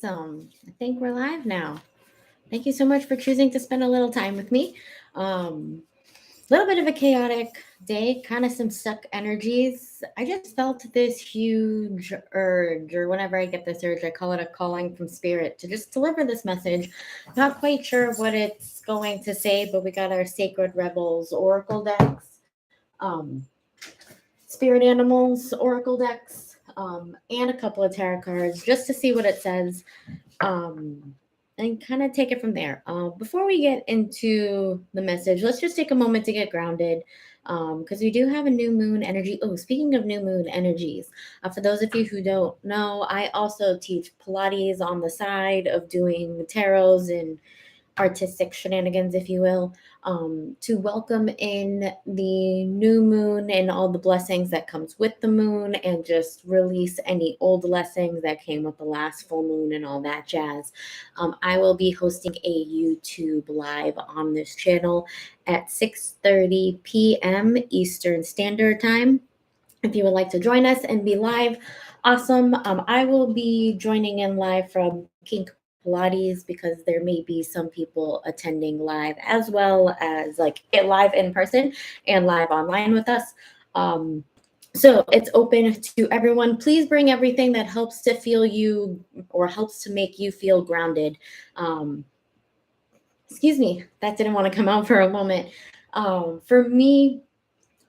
Awesome. I think we're live now. Thank you so much for choosing to spend a little time with me. Little bit of a chaotic day, kind of some stuck energies. I just felt this huge urge, or whenever I get this urge, I call it a calling from spirit to just deliver this message. Not quite sure what it's going to say, but we got our Sacred Rebels Oracle decks, Spirit Animals Oracle decks, and a couple of tarot cards just to see what it says, and kind of take it from there. Before we get into the message, let's just take a moment to get grounded, because we do have a new moon energy. Oh, speaking of new moon energies, for those of you who don't know, I also teach Pilates on the side of doing tarots and artistic shenanigans, if you will, to welcome in the new moon and all the blessings that comes with the moon, and just release any old blessings that came with the last full moon and all that jazz. I will be hosting a YouTube live on this channel at 6:30 p.m. Eastern Standard Time. If you would like to join us and be live, awesome. I will be joining in live from Kink Pilates because there may be some people attending live, as well as like it live in person and live online with us. Um, so it's open to everyone. Please bring everything that helps to feel you or helps to make you feel grounded. Um, Excuse me, that didn't want to come out for a moment. For me,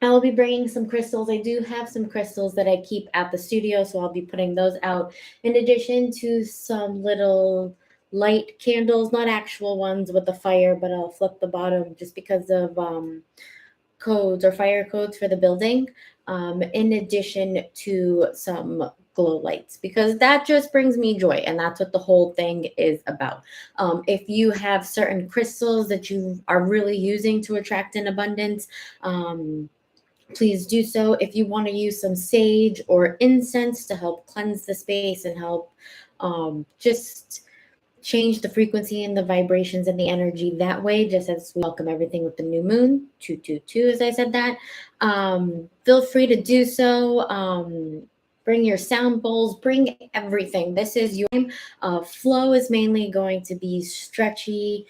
I'll be bringing some crystals. I do have some crystals that I keep at the studio, so I'll be putting those out in addition to some little light candles, not actual ones with the fire, but I'll flip the bottom just because of codes or fire codes for the building, in addition to some glow lights, because that just brings me joy, and that's what the whole thing is about. If you have certain crystals that you are really using to attract an abundance, please do so. If you want to use some sage or incense to help cleanse the space and help just change the frequency and the vibrations and the energy that way, just as we welcome everything with the new moon, 222, as I said that, feel free to do so. Bring your sound bowls, bring everything. This is your flow is mainly going to be stretchy,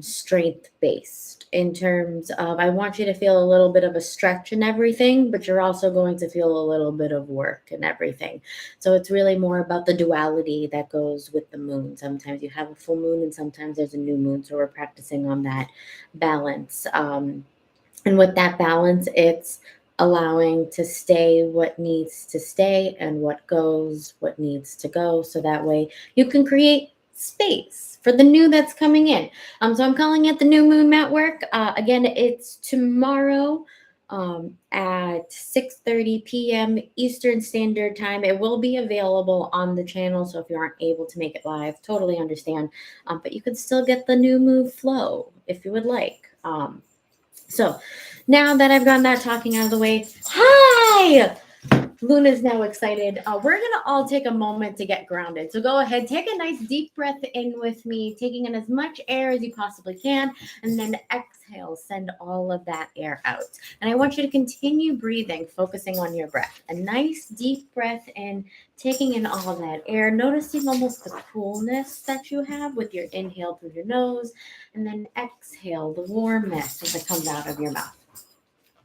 strength based, in terms of I want you to feel a little bit of a stretch in everything, but you're also going to feel a little bit of work in everything. So it's really more about the duality that goes with the moon. Sometimes you have a full moon and sometimes there's a new moon. So we're practicing on that balance. And with that balance, it's allowing to stay what needs to stay and what goes, what needs to go. So that way you can create space for the new that's coming in. So I'm calling it the new moon mat work. Again, it's tomorrow at 6:30 p.m. Eastern Standard Time. It will be available on the channel, so if you aren't able to make it live, totally understand. But you can still get the new moon flow if you would like. So now that I've gotten that talking out of the way, hi! Luna's now excited. We're going to all take a moment to get grounded. So go ahead, take a nice deep breath in with me, taking in as much air as you possibly can, and then exhale, send all of that air out. And I want you to continue breathing, focusing on your breath. A nice deep breath in, taking in all of that air, noticing almost the coolness that you have with your inhale through your nose, and then exhale the warmness as it comes out of your mouth.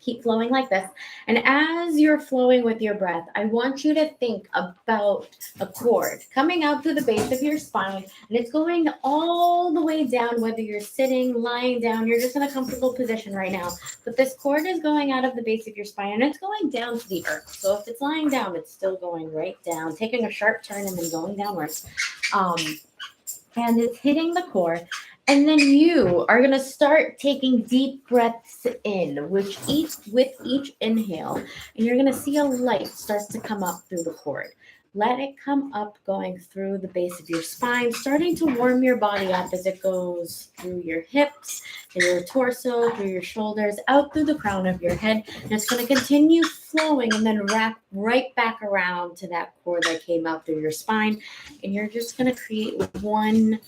Keep flowing like this. And as you're flowing with your breath, I want you to think about a cord coming out through the base of your spine, and it's going all the way down, whether you're sitting, lying down, you're just in a comfortable position right now. But this cord is going out of the base of your spine and it's going down to the earth. So if it's lying down, it's still going right down, taking a sharp turn and then going downwards. And it's hitting the core. And then you are going to start taking deep breaths in, with each inhale. And you're going to see a light starts to come up through the cord. Let it come up, going through the base of your spine, starting to warm your body up as it goes through your hips, through your torso, through your shoulders, out through the crown of your head. And it's going to continue flowing and then wrap right back around to that cord that came out through your spine. And you're just going to create one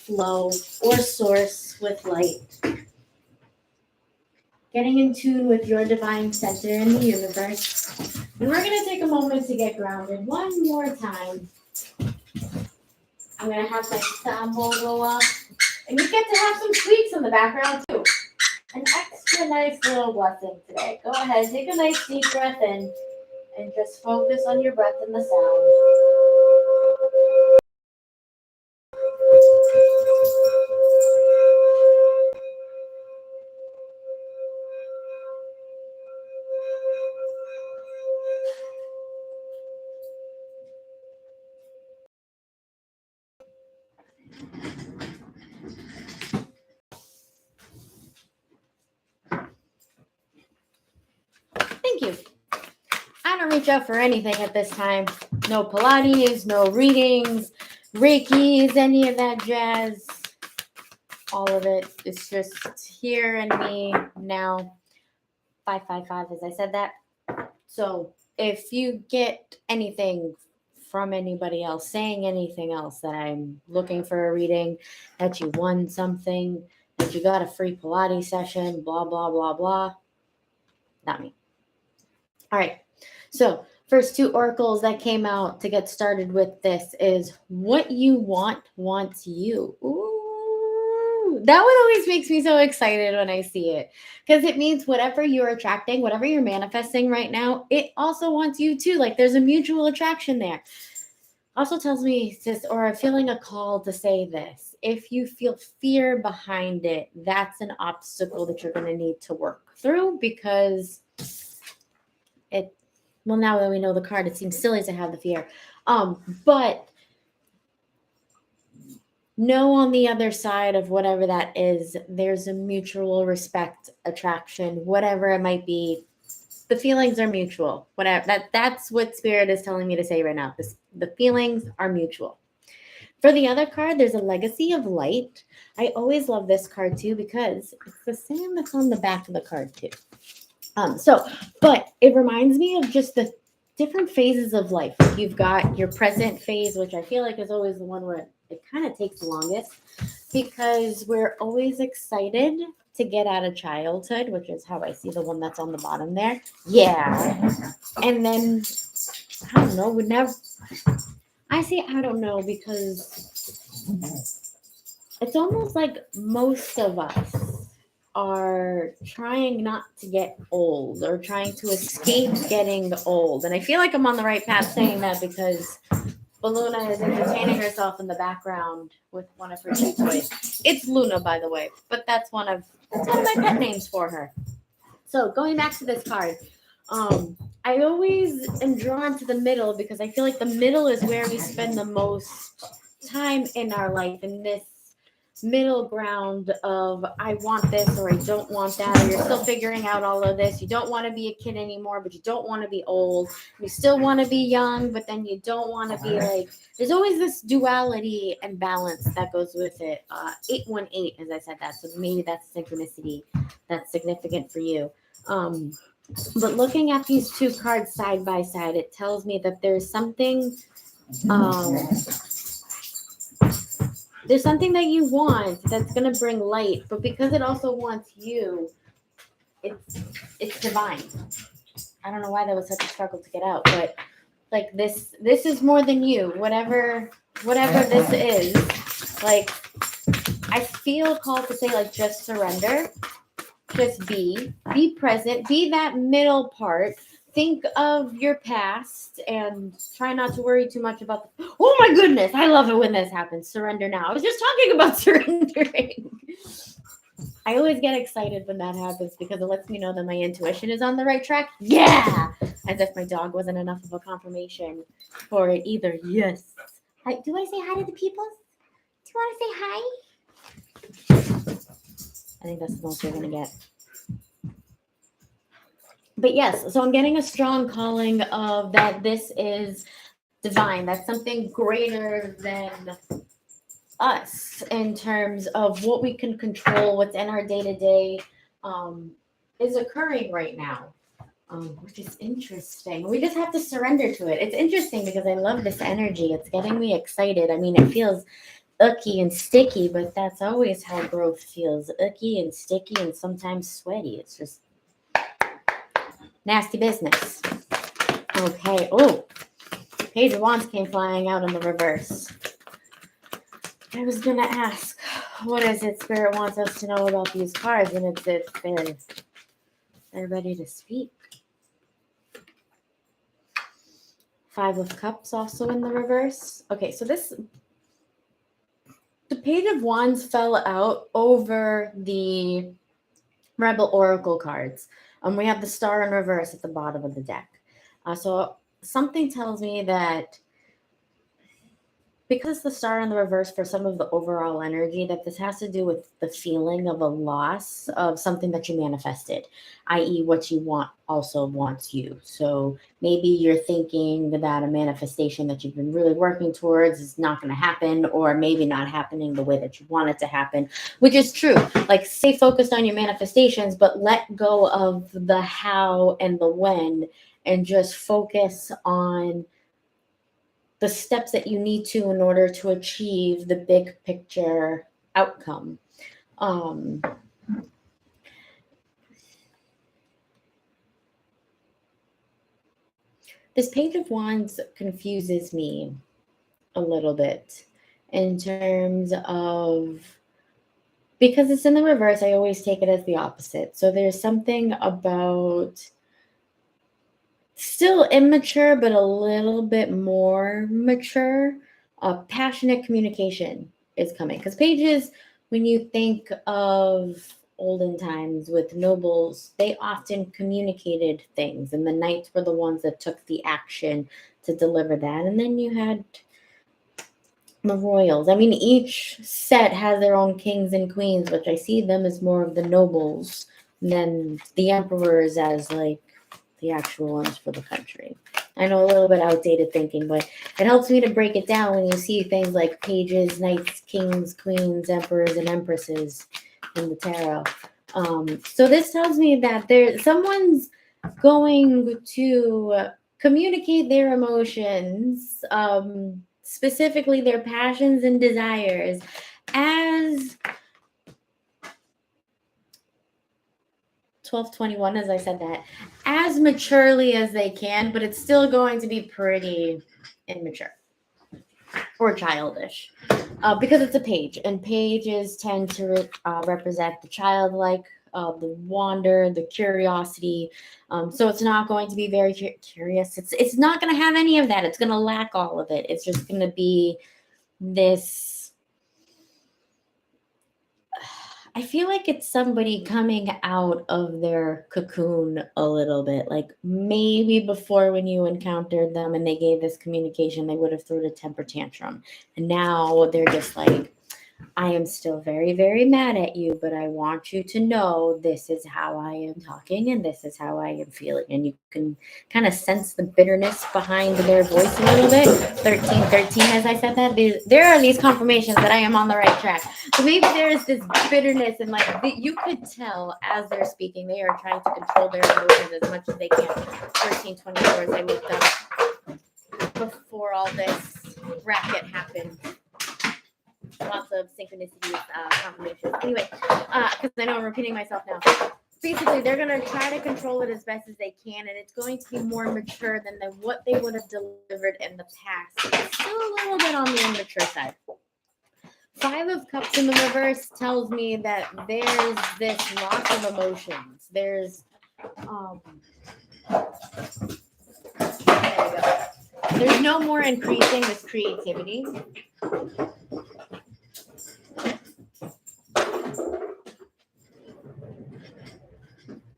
flow or source with light, getting in tune with your divine center in the universe. And we're going to take a moment to get grounded one more time. I'm going to have my sound bowl go up. And you get to have some squeaks in the background too. An extra nice little blessing today. Go ahead, take a nice deep breath in and just focus on your breath and the sound. Thank you. I don't reach out for anything at this time. No Pilates, no readings, Reikis, any of that jazz. All of it is just here and me now. 555, as I said that. So if you get anything from anybody else saying anything else, that I'm looking for a reading, that you won something, that you got a free Pilates session, blah, blah, blah, blah, not me. All right. So first two oracles that came out to get started with this is what you want wants you. Ooh, that one always makes me so excited when I see it, because it means whatever you're attracting, whatever you're manifesting right now, it also wants you too. Like there's a mutual attraction there. Also tells me this, or I'm feeling a call to say this. If you feel fear behind it, that's an obstacle that you're going to need to work through, because well, now that we know the card, it seems silly to have the fear. But know on the other side of whatever that is, there's a mutual respect, attraction, whatever it might be. The feelings are mutual. Whatever that's what Spirit is telling me to say right now. The feelings are mutual. For the other card, there's a legacy of light. I always love this card too, because it's the same that's on the back of the card too. But it reminds me of just the different phases of life. You've got your present phase, which I feel like is always the one where it kind of takes the longest, because we're always excited to get out of childhood, which is how I see the one that's on the bottom there. Yeah. And then, I don't know, I don't know, because it's almost like most of us are trying not to get old, or trying to escape getting old. And I feel like I'm on the right path saying that, because Baluna is entertaining herself in the background with one of her two toys. It's Luna, by the way, but that's one of my pet names for her. So going back to this card, I always am drawn to the middle, because I feel like the middle is where we spend the most time in our life, in this middle ground of I want this or I don't want that, or you're still figuring out all of this. You don't want to be a kid anymore, but you don't want to be old. You still want to be young, but then you don't want to be like, there's always this duality and balance that goes with it. 818, as I said that, so maybe that's synchronicity that's significant for you. But looking at these two cards side by side, it tells me that there's something that you want that's going to bring light, but because it also wants you, it's divine. I don't know why that was such a struggle to get out, but like this is more than you. Whatever this is, like I feel called to say, like, just surrender, just be present, be that middle part. Think of your past and try not to worry too much about oh my goodness, I love it when this happens. Surrender now. I was just talking about surrendering. I always get excited when that happens, because it lets me know that my intuition is on the right track. Yeah! As if my dog wasn't enough of a confirmation for it either. Yes. Hi, do I say hi to the people? Do you want to say hi? I think that's the most you're going to get. But yes, so I'm getting a strong calling of that this is divine. That's something greater than us in terms of what we can control, what's in our day-to-day is occurring right now, which is interesting. We just have to surrender to it. It's interesting because I love this energy. It's getting me excited. I mean, it feels icky and sticky, but that's always how growth feels. Icky and sticky and sometimes sweaty. It's just nasty business. Okay. Oh, Page of Wands came flying out in the reverse. I was gonna ask, what is it Spirit wants us to know about these cards, and it's if they're ready to speak. Five of Cups also in the reverse. Okay, so the Page of Wands fell out over the Rebel Oracle cards. We have the Star in reverse at the bottom of the deck. So something tells me that because it's the Star in the reverse for some of the overall energy, that this has to do with the feeling of a loss of something that you manifested, i.e. what you want also wants you. So maybe you're thinking that a manifestation that you've been really working towards is not going to happen, or maybe not happening the way that you want it to happen, which is true. Like, stay focused on your manifestations, but let go of the how and the when, and just focus on the steps that you need to in order to achieve the big picture outcome. This Page of Wands confuses me a little bit in terms of, because it's in the reverse, I always take it as the opposite. So there's something about still immature, but a little bit more mature. Passionate communication is coming, because pages, when you think of olden times with nobles, they often communicated things, and the knights were the ones that took the action to deliver that. And then you had the royals. I mean, each set has their own kings and queens, which I see them as more of the nobles than the emperors as like the actual ones for the country. I know, a little bit outdated thinking, but it helps me to break it down when you see things like pages, knights, kings, queens, emperors, and empresses in the tarot. So this tells me that someone's going to communicate their emotions, specifically their passions and desires, as 1221, as I said that, as maturely as they can, but it's still going to be pretty immature or childish, because it's a page, and pages tend to represent the childlike, the wonder, the curiosity. So it's not going to be very curious. It's not going to have any of that. It's going to lack all of it. It's just going to be this. I feel like it's somebody coming out of their cocoon a little bit. Like, maybe before, when you encountered them and they gave this communication, they would have thrown a temper tantrum. And now they're just like, I am still very, very mad at you, but I want you to know this is how I am talking and this is how I am feeling. And you can kind of sense the bitterness behind their voice a little bit. 1313, as I said that, there are these confirmations that I am on the right track. So maybe there is this bitterness, and like you could tell as they're speaking, they are trying to control their emotions as much as they can. 1324, as I looked up before all this racket happened. Lots of synchronicities, confirmations. Anyway, because I know I'm repeating myself now. Basically, they're going to try to control it as best as they can, and it's going to be more mature than what they would have delivered in the past. It's still a little bit on the immature side. Five of Cups in the reverse tells me that there's this loss of emotions. There's, there we go. There's no more increasing this creativity.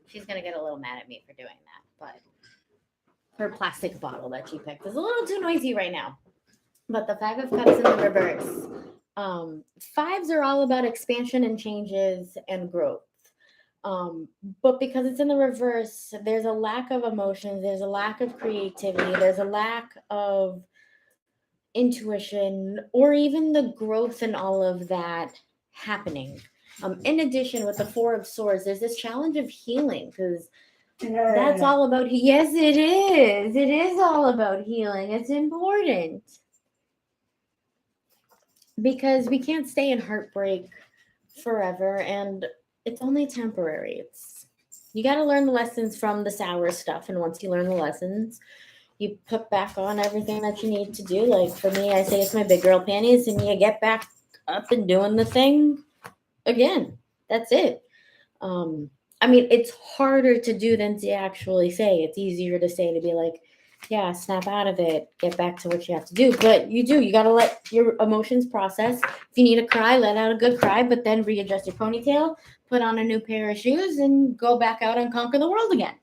She's going to get a little mad at me for doing that, but her plastic bottle that she picked is a little too noisy right now. But the Five of Cups in the reverse. Fives are all about expansion and changes and growth. But because it's in the reverse, there's a lack of emotions, there's a lack of creativity, there's a lack of intuition, or even the growth and all of that happening. In addition, with the Four of Swords, there's this challenge of healing, because that's all about. Yes, it is. It is all about healing. It's important, because we can't stay in heartbreak forever, and it's only temporary. You got to learn the lessons from the sour stuff, and once you learn the lessons, you put back on everything that you need to do. Like for me, I say it's my big girl panties, and you get back up and doing the thing again. That's it. I mean, it's harder to do than to actually say. It's easier to say, to be like, yeah, snap out of it, get back to what you have to do. But you got to let your emotions process. If you need to cry, let out a good cry, but then readjust your ponytail, put on a new pair of shoes, and go back out and conquer the world again.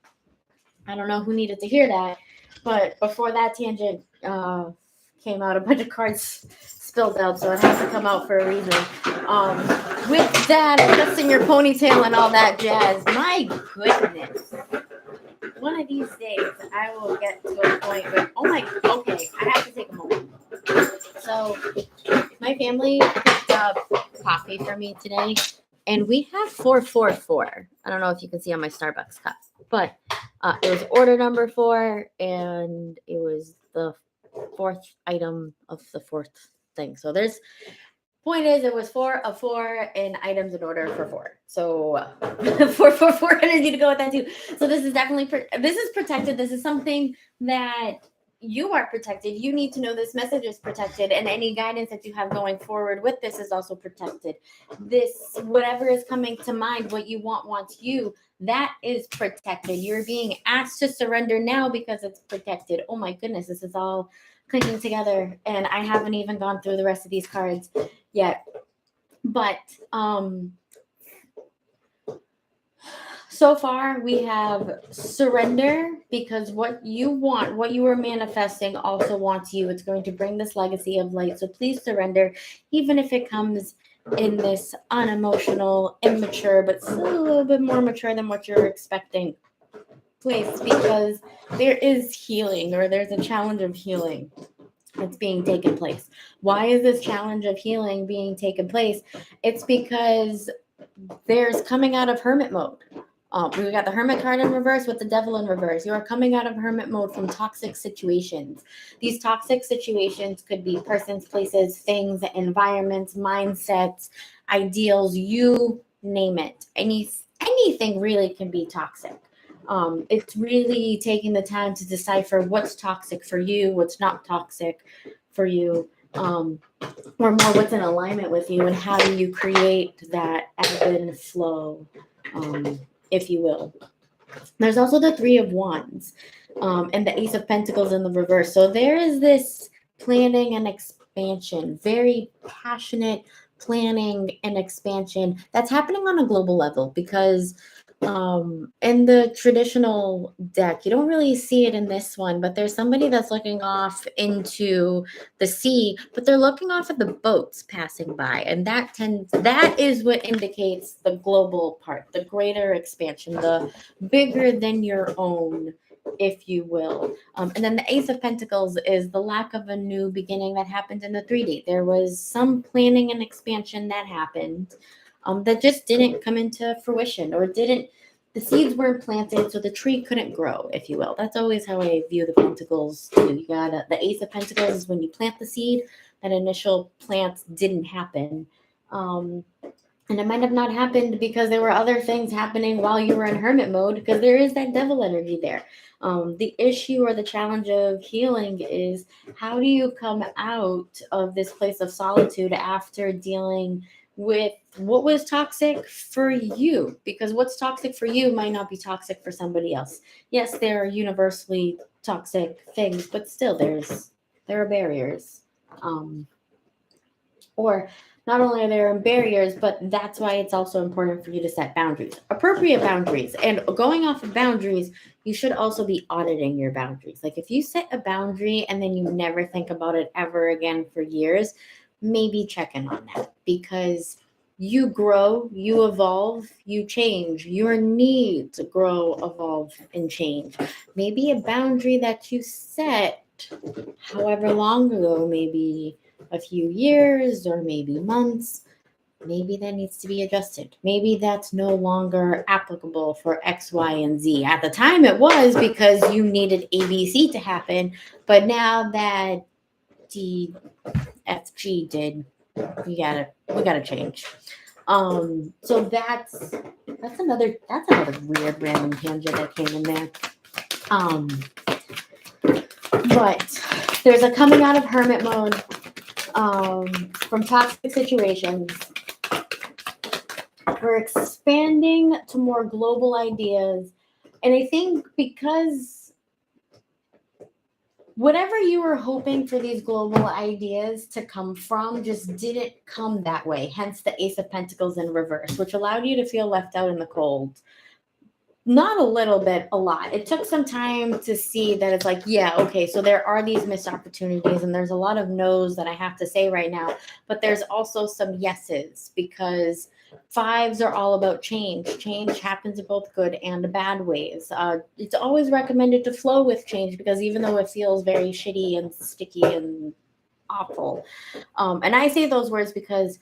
I don't know who needed to hear that, but before that tangent came out, a bunch of cards spilled out, so it has to come out for a reason. With that, adjusting your ponytail and all that jazz, my goodness. One of these days, I will get to a point where, okay, I have to take a moment. So, my family picked up coffee for me today, and we have 444. I don't know if you can see on my Starbucks cup, but it was order number 4, and it was the 4th item of the 4th thing. So there's point is, it was 4 of 4 and items in order for 4. So 444 energy to go with that too. So this is definitely this is protected. This is something that you are protected. You need to know this message is protected, and any guidance that you have going forward with this is also protected. This, whatever is coming to mind, what you wants you, that is protected. You're being asked to surrender now because it's protected. Oh my goodness, this is all clicking together, and I haven't even gone through the rest of these cards yet. But so far we have surrender, because what you want, what you are manifesting, also wants you. It's going to bring this legacy of light. So please surrender, even if it comes in this unemotional, immature, but still a little bit more mature than what you're expecting place, because there is healing, or there's a challenge of healing that's being taken place. Why is this challenge of healing being taken place? It's because there's coming out of hermit mode. We got the hermit card in reverse with the devil in reverse. You are coming out of hermit mode from toxic situations. These toxic situations could be persons, places, things, environments, mindsets, ideals, you name it. Anything really can be toxic. It's really taking the time to decipher what's toxic for you, what's not toxic for you, or more what's in alignment with you, and how do you create that ebb and flow, if you will. There's also the 3 of Wands, and the Ace of Pentacles in the reverse. So there is this planning and expansion, very passionate planning and expansion that's happening on a global level, because in the traditional deck, you don't really see it in this one, but there's somebody that's looking off into the sea, but they're looking off at the boats passing by, and that is what indicates the global part, the greater expansion, the bigger than your own, if you will. And then the Ace of Pentacles is the lack of a new beginning that happened in the 3D. There was some planning and expansion that happened, that just didn't come into fruition, or the seeds weren't planted, so the tree couldn't grow, if you will. That's always how I view the Pentacles too. You got the Ace of Pentacles is when you plant the seed, that initial plant didn't happen. And it might have not happened because there were other things happening while you were in hermit mode, because there is that devil energy there. The issue or the challenge of healing is, how do you come out of this place of solitude after dealing with what was toxic for you? Because what's toxic for you might not be toxic for somebody else. Yes, there are universally toxic things, but still there are barriers. Or not only are there barriers, but that's why it's also important for you to set boundaries, appropriate boundaries. And going off of boundaries, you should also be auditing your boundaries. Like, if you set a boundary and then you never think about it ever again for years, maybe check in on that, because you grow, you evolve, you change. Your needs grow, evolve, and change. Maybe a boundary that you set however long ago, maybe a few years or maybe months, maybe that needs to be adjusted. Maybe that's no longer applicable for X, Y, and Z. At the time it was, because you needed ABC to happen, but now that D, F, G did, we gotta change. So that's another weird random tangent that came in there. But there's a coming out of hermit mode. from toxic situations. We're expanding to more global ideas. And I think because whatever you were hoping for these global ideas to come from just didn't come that way. Hence the Ace of Pentacles in reverse, which allowed you to feel left out in the cold. Not a little bit, a lot. It took some time to see that it's like, yeah, okay, so there are these missed opportunities and there's a lot of no's that I have to say right now, but there's also some yeses because fives are all about change. Change happens in both good and bad ways. It's always recommended to flow with change because even though it feels very shitty and sticky and awful, and I say those words because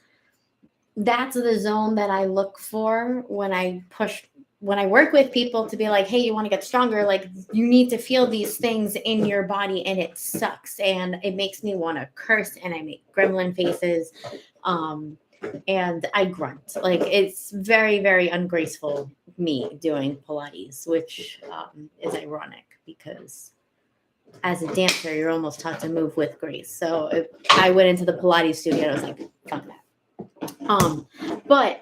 that's the zone that I look for when I work with people to be like, hey, you want to get stronger, like you need to feel these things in your body and it sucks and it makes me want to curse and I make gremlin faces and I grunt. Like it's very, very ungraceful me doing Pilates, which is ironic because as a dancer, you're almost taught to move with grace. So if I went into the Pilates studio and I was like, fuck that. But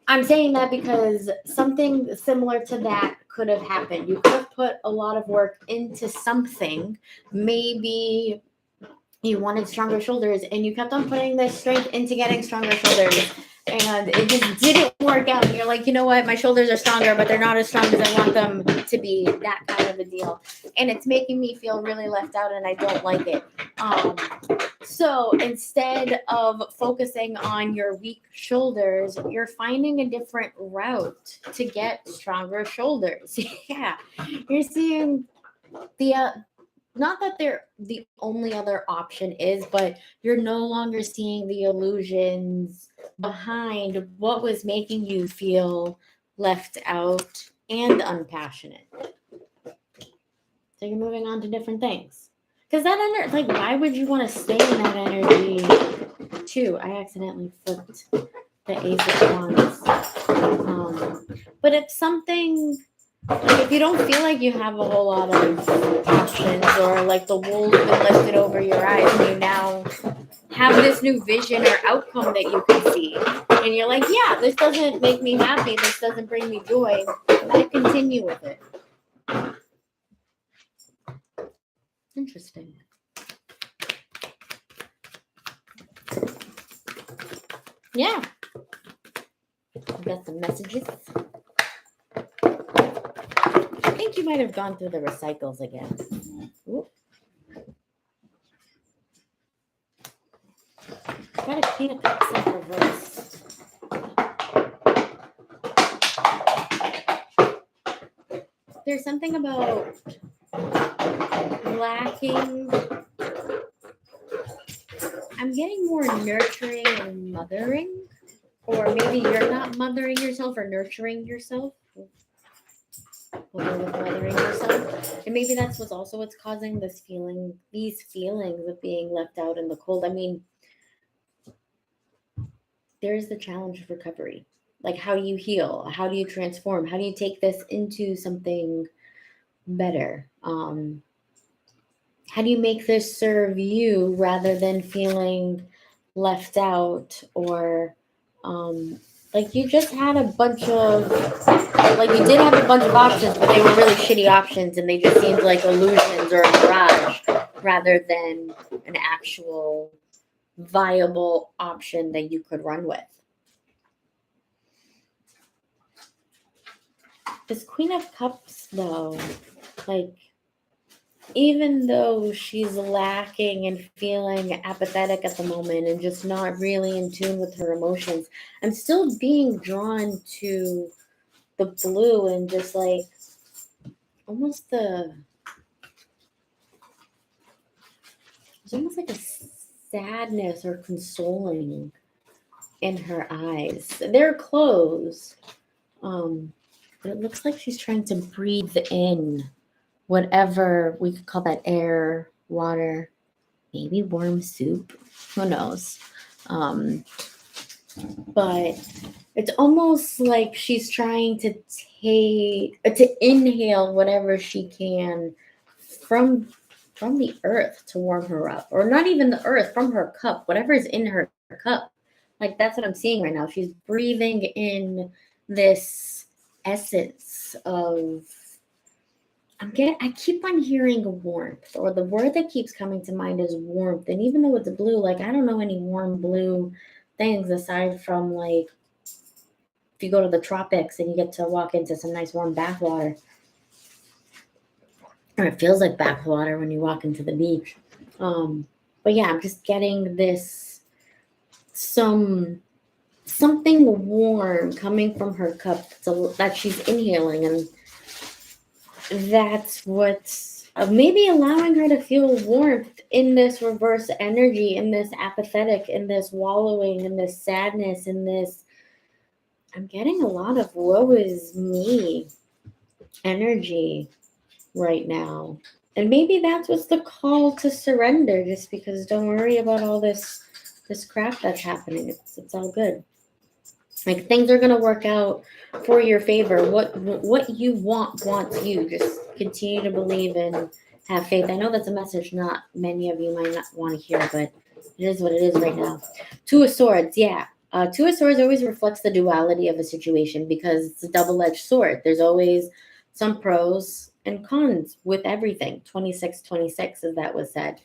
I'm saying that because something similar to that could have happened. You could have put a lot of work into something. Maybe you wanted stronger shoulders and you kept on putting the strength into getting stronger shoulders and it just didn't work out. And you're like, you know what? My shoulders are stronger, but they're not as strong as I want them to be. That kind of a deal. And it's making me feel really left out and I don't like it. So instead of focusing on your weak shoulders, you're finding a different route to get stronger shoulders. Yeah, you're seeing not that they're the only other option is, but you're no longer seeing the illusions behind what was making you feel left out and unpassionate. So you're moving on to different things. Because that like, why would you want to stay in that energy too? I accidentally flipped the Ace of Wands. But if something, like if you don't feel like you have a whole lot of options or like the wool's been lifted over your eyes and you now have this new vision or outcome that you can see and you're like, yeah, this doesn't make me happy, this doesn't bring me joy, I continue with it. Interesting. Yeah. I've got some messages. I think you might have gone through the recycles again. Ooh. Gotta clean up that stuff reverse. There's something about lacking. I'm getting more nurturing and mothering, or maybe you're not mothering yourself or nurturing yourself. We'll go with mothering yourself, and maybe that's what's causing these feelings of being left out in the cold. I mean, there's the challenge of recovery. Like, how do you heal? How do you transform? How do you take this into something better? How do you make this serve you rather than feeling left out or like you just had a bunch of, like you did have a bunch of options, but they were really shitty options and they just seemed like illusions or a mirage rather than an actual viable option that you could run with. This Queen of Cups, though, like, even though she's lacking and feeling apathetic at the moment and just not really in tune with her emotions, I'm still being drawn to the blue and just like almost there's almost like a sadness or consoling in her eyes. They're closed, but it looks like she's trying to breathe in whatever we could call that, air, water, maybe warm soup, who knows. But it's almost like she's trying to inhale whatever she can from from the earth to warm her up, or not even the earth, from her cup, whatever's in her cup. Like that's what I'm seeing right now. She's breathing in this essence of, I keep on hearing warmth, or the word that keeps coming to mind is warmth. And even though it's blue, like I don't know any warm blue things aside from like if you go to the tropics and you get to walk into some nice warm bath water, or it feels like bath water when you walk into the beach. But yeah, I'm just getting this something warm coming from her cup that she's inhaling, and that's what's maybe allowing her to feel warmth in this reverse energy, in this apathetic, in this wallowing, in this sadness, in this. I'm getting a lot of woe is me energy right now. And maybe that's what's the call to surrender, just because don't worry about all this crap that's happening. It's all good. Like things are gonna work out for your favor. What you wants you. Just continue to believe and have faith. I know that's a message not many of you might not want to hear, but it is what it is right now. Two of Swords, yeah. Two of Swords always reflects the duality of a situation because it's a double-edged sword. There's always some pros and cons with everything. 26, as that was said.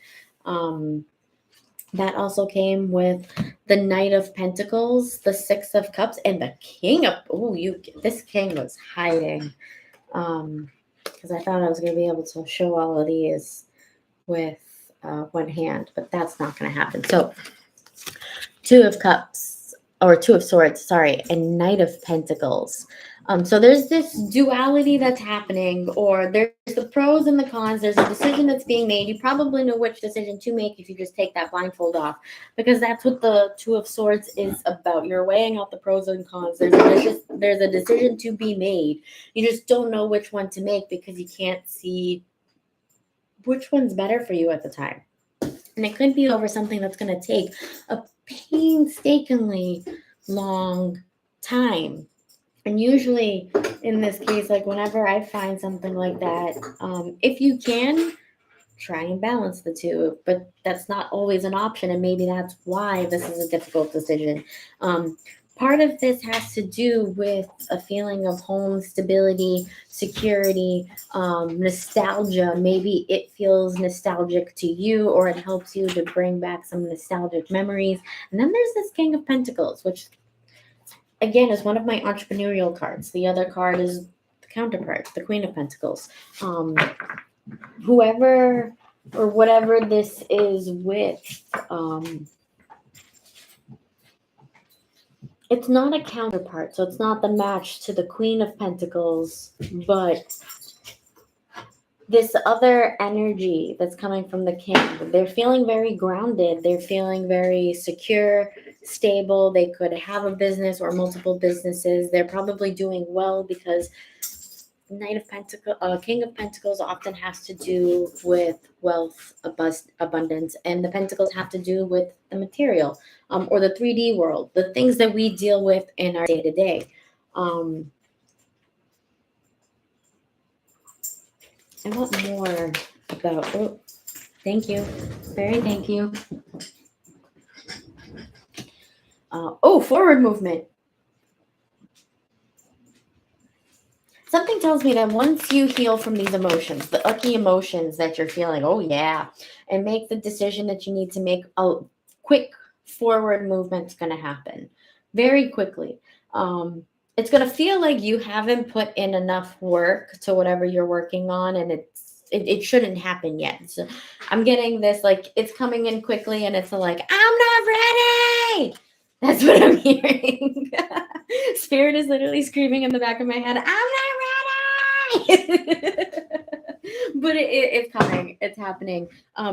That also came with the Knight of Pentacles, the Six of Cups, and the King of. This King was hiding, because I thought I was going to be able to show all of these with one hand, but that's not going to happen. So, Two of Cups, or Two of Swords, sorry, and Knight of Pentacles. So there's this duality that's happening, or there's the pros and the cons. There's a decision that's being made. You probably know which decision to make if you just take that blindfold off, because that's what the Two of Swords is about. You're weighing out the pros and cons. There's a decision to be made. You just don't know which one to make because you can't see which one's better for you at the time. And it could be over something that's going to take a painstakingly long time. And usually in this case, like whenever I find something like that, if you can, try and balance the two, but that's not always an option. And maybe that's why this is a difficult decision. Part of this has to do with a feeling of home, stability, security, nostalgia. Maybe it feels nostalgic to you, or it helps you to bring back some nostalgic memories. And then there's this King of Pentacles, which again is one of my entrepreneurial cards. The other card is the counterpart, the Queen of Pentacles. Whoever or whatever this is with, it's not a counterpart, so it's not the match to the Queen of Pentacles, but this other energy that's coming from the King. They're feeling very grounded. They're feeling very secure, stable. They could have a business or multiple businesses. They're probably doing well because Knight of Pentacles, King of Pentacles often has to do with wealth, abundance, and the Pentacles have to do with the material, or the 3D world, the things that we deal with in our day-to-day. I want more about. Oh, thank you, thank you. Forward movement. Something tells me that once you heal from these emotions, the icky emotions that you're feeling, and make the decision that you need to make, a quick forward movement's going to happen very quickly. It's going to feel like you haven't put in enough work to whatever you're working on, and it shouldn't happen yet. So I'm getting this, like, it's coming in quickly, and it's like, I'm not ready. That's what I'm hearing. Spirit is literally screaming in the back of my head, I'm not ready. But it's coming. It's happening.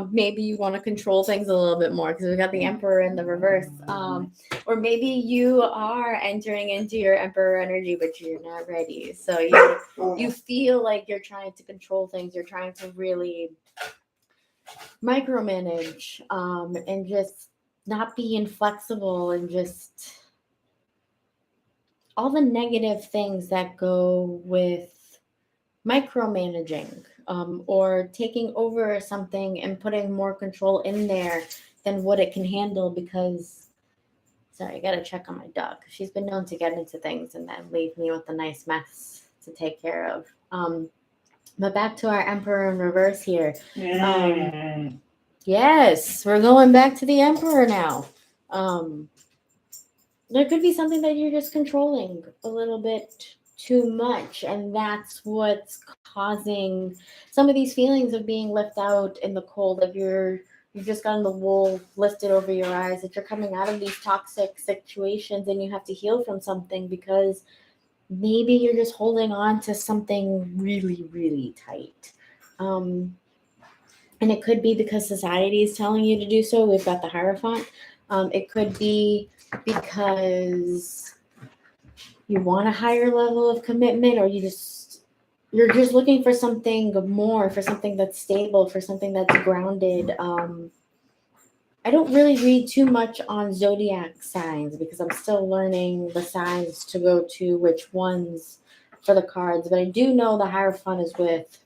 Maybe you want to control things a little bit more because we got the Emperor in the reverse. Or maybe you are entering into your Emperor energy, but you're not ready. So you feel like you're trying to control things. You're trying to really micromanage, and just not be inflexible, and just all the negative things that go with micromanaging. or taking over something and putting more control in there than what it can handle. Because, sorry, I gotta check on my dog. She's been known to get into things and then leave me with a nice mess to take care of. But back to our Emperor in reverse here. Yes, we're going back to the Emperor now. There could be something that you're just controlling a little bit too much, and that's what's causing some of these feelings of being left out in the cold. Like you've just gotten the wool lifted over your eyes, that you're coming out of these toxic situations and you have to heal from something because maybe you're just holding on to something really, really tight. And it could be because society is telling you to do so. We've got the Hierophant. It could be because you want a higher level of commitment, or you're just looking for something more, for something that's stable, for something that's grounded. I don't really read too much on zodiac signs because I'm still learning the signs to go to which ones for the cards, but I do know the Hierophant is with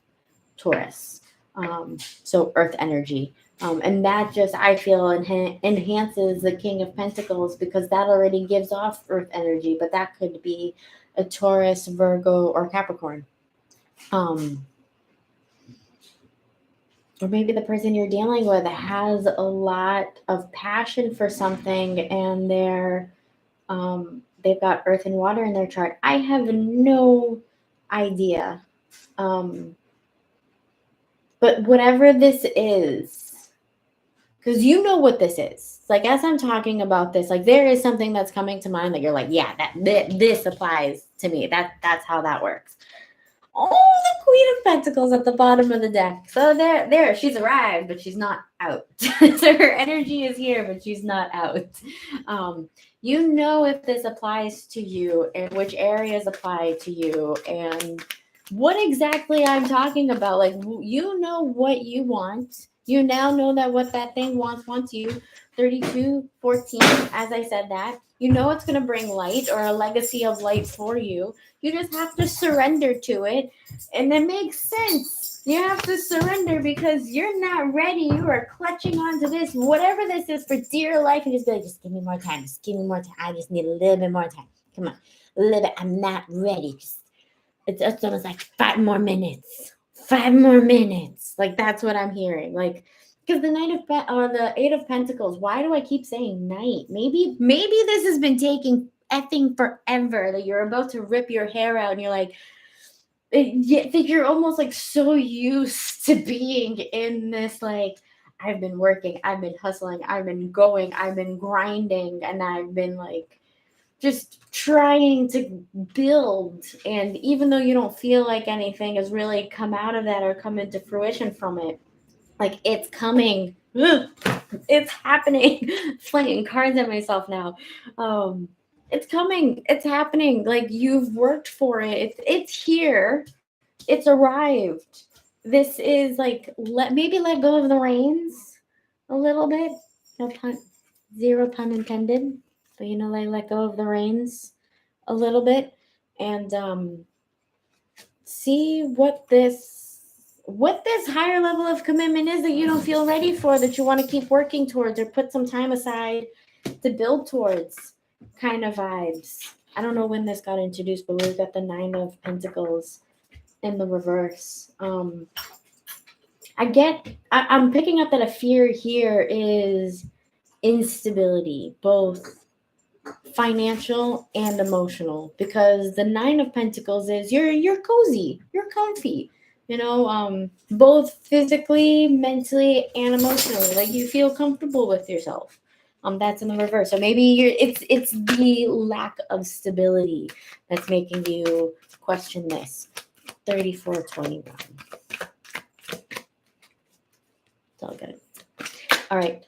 Taurus, so earth energy. And that just, I feel, enhances the King of Pentacles because that already gives off earth energy, but that could be a Taurus, Virgo, or Capricorn. Or maybe the person you're dealing with has a lot of passion for something and they've got earth and water in their chart. I have no idea. But whatever this is, because you know what this is. Like, as I'm talking about this, like, there is something that's coming to mind that you're like, yeah, this applies to me. That's how that works. Oh, the Queen of Pentacles at the bottom of the deck. So there, she's arrived, but she's not out. So her energy is here, but she's not out. You know if this applies to you and which areas apply to you and what exactly I'm talking about. Like, you know what you want. You now know that what that thing wants you. 3214, as I said that. You know it's going to bring light or a legacy of light for you. You just have to surrender to it. And it makes sense. You have to surrender because you're not ready. You are clutching onto this, whatever this is, for dear life. And just be like, just give me more time. Just give me more time. I just need a little bit more time. Come on. A little bit. I'm not ready. It's almost like 5 more minutes. 5 more minutes. Like, that's what I'm hearing. Like, because the Eight of Pentacles, why do I keep saying Knight? Maybe this has been taking effing forever, that you're about to rip your hair out and you're like, that you're almost like so used to being in this, like, I've been working, I've been hustling, I've been going, I've been grinding, and I've been like just trying to build. And even though you don't feel like anything has really come out of that or come into fruition from it, like, it's coming. It's happening. Flinging cards at myself now. It's coming. It's happening. Like, you've worked for it. It's here. It's arrived. This is like, maybe let go of the reins a little bit. No pun, zero pun intended. But like, let go of the reins a little bit and see what this higher level of commitment is that you don't feel ready for, that you want to keep working towards or put some time aside to build towards, kind of vibes. I don't know when this got introduced, but we've got the Nine of Pentacles in the reverse. I'm picking up that a fear here is instability, both financial and emotional, because the Nine of Pentacles is you're cozy, you're comfy, both physically, mentally, and emotionally. Like, you feel comfortable with yourself. That's in the reverse. So maybe it's the lack of stability that's making you question this. 3421. It's all good. All right.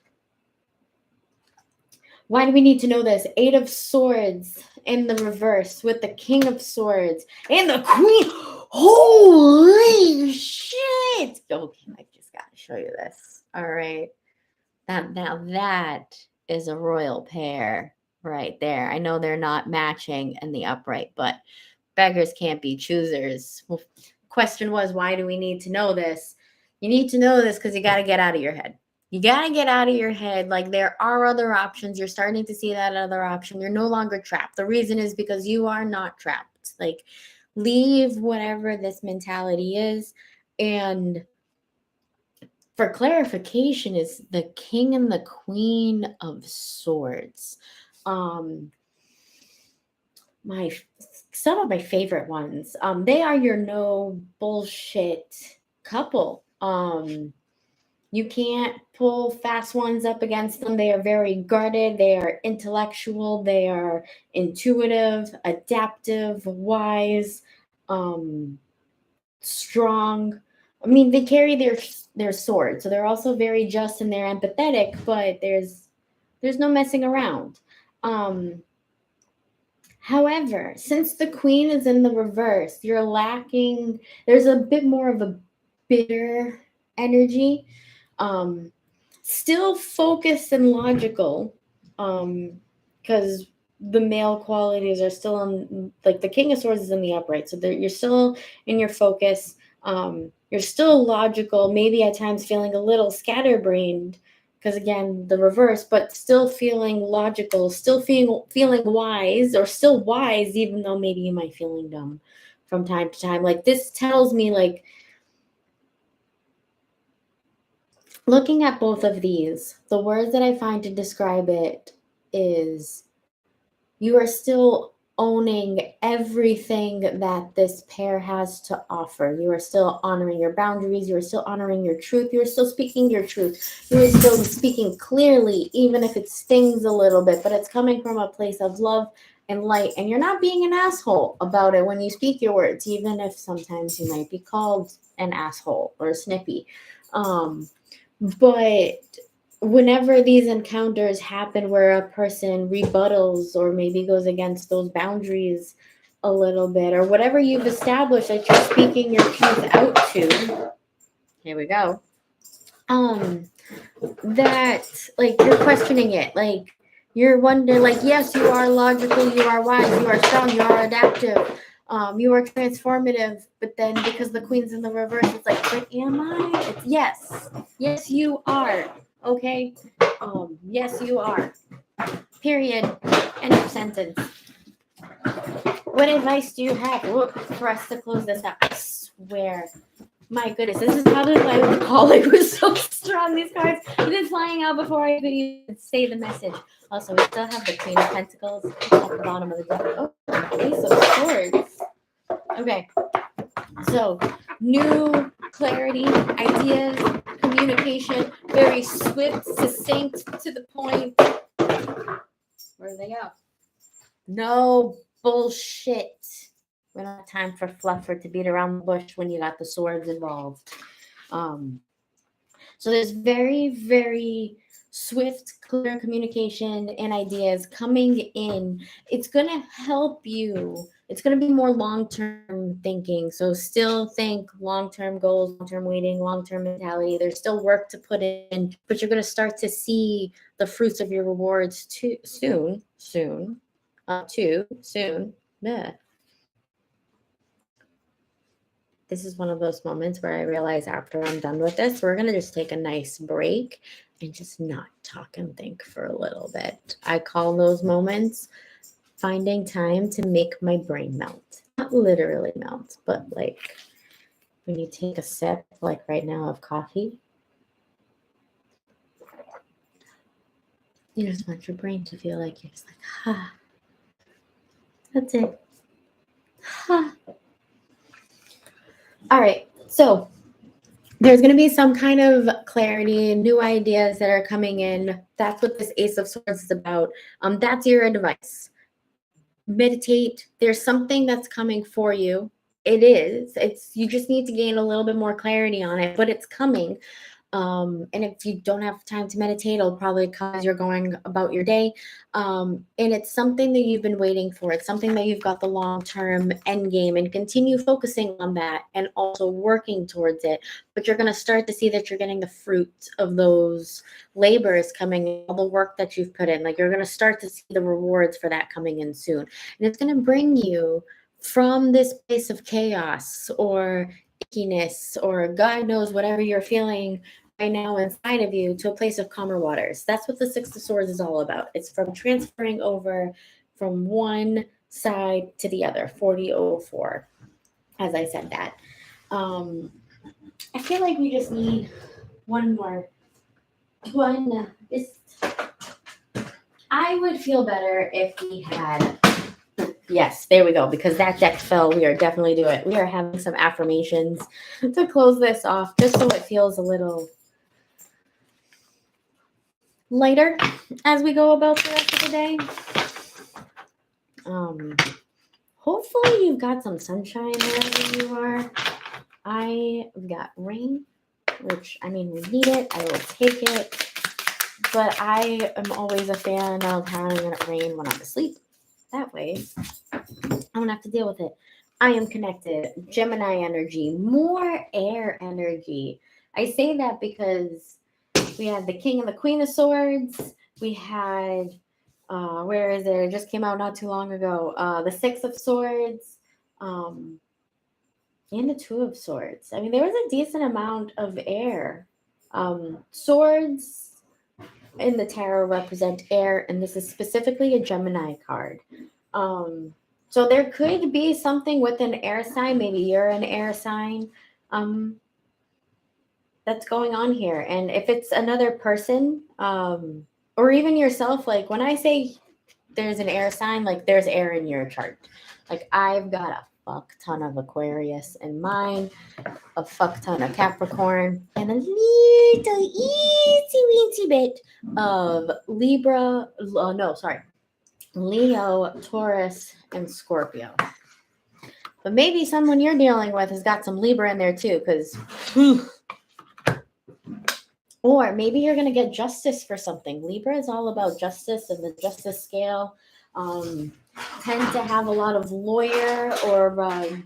Why do we need to know this? Eight of Swords in the reverse with the King of Swords and the Queen. Holy shit. Okay, I just got to show you this. All right. That is a royal pair right there. I know they're not matching in the upright, but beggars can't be choosers. question was, why do we need to know this? You need to know this because you got to get out of your head. You got to get out of your head. Like, there are other options. You're starting to see that other option. You're no longer trapped. The reason is because you are not trapped. Like, leave whatever this mentality is. And for clarification, is the King and the Queen of Swords. Some of my favorite ones. They are your no bullshit couple. You can't pull fast ones up against them. They are very guarded. They are intellectual. They are intuitive, adaptive, wise, strong. I mean, they carry their sword, so they're also very just and they're empathetic. But there's no messing around. However, since the Queen is in the reverse, you're lacking. There's a bit more of a bitter energy. Still focused and logical, because the male qualities are still on, like the King of Swords is in the upright, so you're still in your focus. You're still logical, maybe at times feeling a little scatterbrained, because again, the reverse, but still feeling logical, still feeling wise, or still wise, even though maybe you might feeling dumb from time to time. Like, this tells me, like, looking at both of these, the words that I find to describe it is you are still owning everything that this pair has to offer. You are still honoring your boundaries. You are still honoring your truth. You are still speaking your truth. You are still speaking clearly, even if it stings a little bit, but it's coming from a place of love and light. And you're not being an asshole about it when you speak your words, even if sometimes you might be called an asshole or snippy. But whenever these encounters happen where a person rebuttals or maybe goes against those boundaries a little bit, or whatever you've established that you're speaking your truth out to, here we go. That, like, you're questioning it, like you're wondering, like, yes, you are logical, you are wise, you are strong, you are adaptive, you are transformative, but then because the Queen's in the reverse, it's like, but am I? It's yes, you are. Okay. Yes, you are. Period. End of sentence. What advice do you have for us to close this up? I swear. My goodness, this is probably why the calling was so strong. These cards have been flying out before I could even say the message. Also, we still have the Queen of Pentacles at the bottom of the deck. Oh, Ace of Swords. Okay. So, new clarity, ideas, communication, very swift, succinct, to the point. Where do they go? No bullshit. We don't have time for fluff or to beat around the bush when you got the swords involved. So there's very, very swift, clear communication and ideas coming in. It's going to help you. It's going to be more long-term thinking. So still think long-term goals, long-term waiting, long-term mentality. There's still work to put in, but you're going to start to see the fruits of your rewards too soon. Yeah. This is one of those moments where I realize after I'm done with this, we're going to just take a nice break and just not talk and think for a little bit. I call those moments finding time to make my brain melt. Not literally melt, but like when you take a sip, like right now, of coffee, you just want your brain to feel like you're just like, ah, that's it. Ah. All right, so there's going to be some kind of clarity, new ideas that are coming in. That's what this Ace of Swords is about. That's your advice. Meditate. There's something that's coming for you. You just need to gain a little bit more clarity on it, but it's coming. And if you don't have time to meditate, it'll probably come as you're going about your day. And it's something that you've been waiting for. It's something that you've got the long-term end game, and continue focusing on that and also working towards it. But you're going to start to see that you're getting the fruit of those labors coming in, all the work that you've put in. Like, you're going to start to see the rewards for that coming in soon. And it's going to bring you from this place of chaos or ickiness or God knows whatever you're feeling right now inside of you to a place of calmer waters. That's what the Six of Swords is all about. It's from transferring over from one side to the other, 4004, as I said that. I feel like we just need one more. I would feel better if we had. Yes, there we go. Because that deck fell, we are definitely doing it. We are having some affirmations to close this off, just so it feels a little lighter as we go about the rest of the day. Hopefully you've got some sunshine wherever you are. I've got rain, which I mean we need it. I will take it. But I am always a fan of having it rain when I'm asleep. That way, I don't have to deal with it. I am connected. Gemini energy, more air energy. I say that because we had the King and the Queen of Swords. We had, where is it? It just came out not too long ago. The Six of Swords, and the Two of Swords. I mean, there was a decent amount of air. Swords in the tarot represent air, and this is specifically a Gemini card. So there could be something with an air sign. Maybe you're an air sign. That's going on here. And if it's another person, or even yourself, like when I say there's an air sign, like there's air in your chart. Like I've got a fuck ton of Aquarius in mine, a fuck ton of Capricorn, and a little eensy bit of Libra. Leo, Taurus, and Scorpio. But maybe someone you're dealing with has got some Libra in there too, because. Or maybe you're going to get justice for something. Libra is all about justice and the justice scale. Tend to have a lot of lawyer or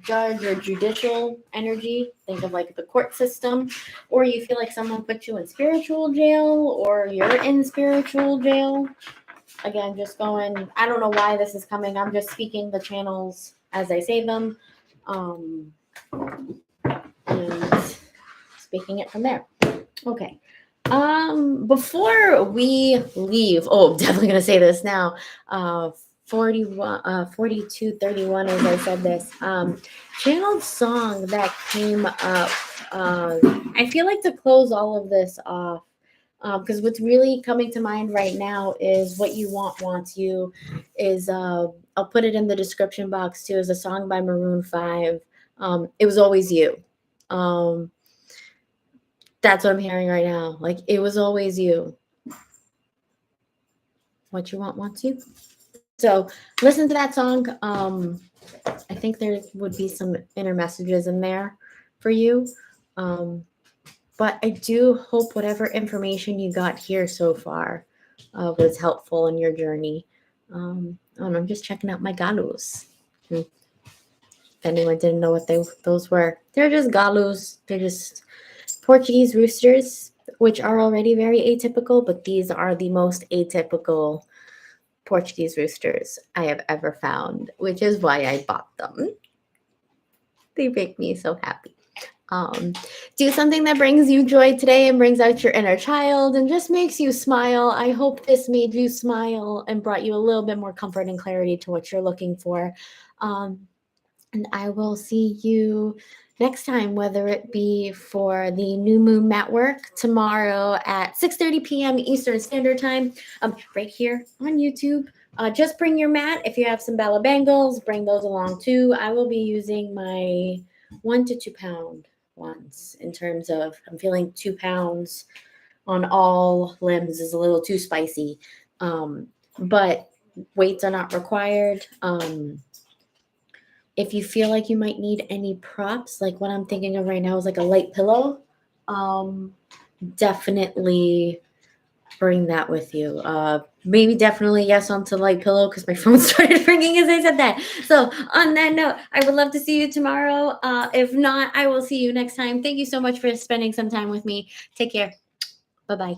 judge or judicial energy. Think of like the court system. Or you feel like someone put you in spiritual jail or you're in spiritual jail. Again, just going, I don't know why this is coming. I'm just speaking the channels as I say them. And speaking it from there. Okay. Before we leave, I'm definitely gonna say this now. 4231, as I said this. Channeled song that came up. I feel like to close all of this off, because what's really coming to mind right now is What You Want Wants You. Is I'll put it in the description box too. Is a song by Maroon 5. It Was Always You. That's what I'm hearing right now. Like, it was always you. What you want wants you. So listen to that song. I think there would be some inner messages in there for you. But I do hope whatever information you got here so far was helpful in your journey. And I'm just checking out my galus. If anyone didn't know what those were, they're just galus. They're just Portuguese roosters, which are already very atypical, but these are the most atypical Portuguese roosters I have ever found, which is why I bought them. They make me so happy. Do something that brings you joy today and brings out your inner child and just makes you smile. I hope this made you smile and brought you a little bit more comfort and clarity to what you're looking for. And I will see you next time, whether it be for the new moon mat work tomorrow at 6:30 p.m. Eastern Standard Time, right here on YouTube. Just bring your mat. If you have some Bella Bangles, bring those along too. I will be using my 1 to 2 pound ones in terms of I'm feeling 2 pounds on all limbs is a little too spicy. But weights are not required. If you feel like you might need any props, like what I'm thinking of right now is like a light pillow, definitely bring that with you. Maybe definitely yes onto light pillow because my phone started ringing as I said that. So on that note, I would love to see you tomorrow. If not, I will see you next time. Thank you so much for spending some time with me. Take care. Bye-bye.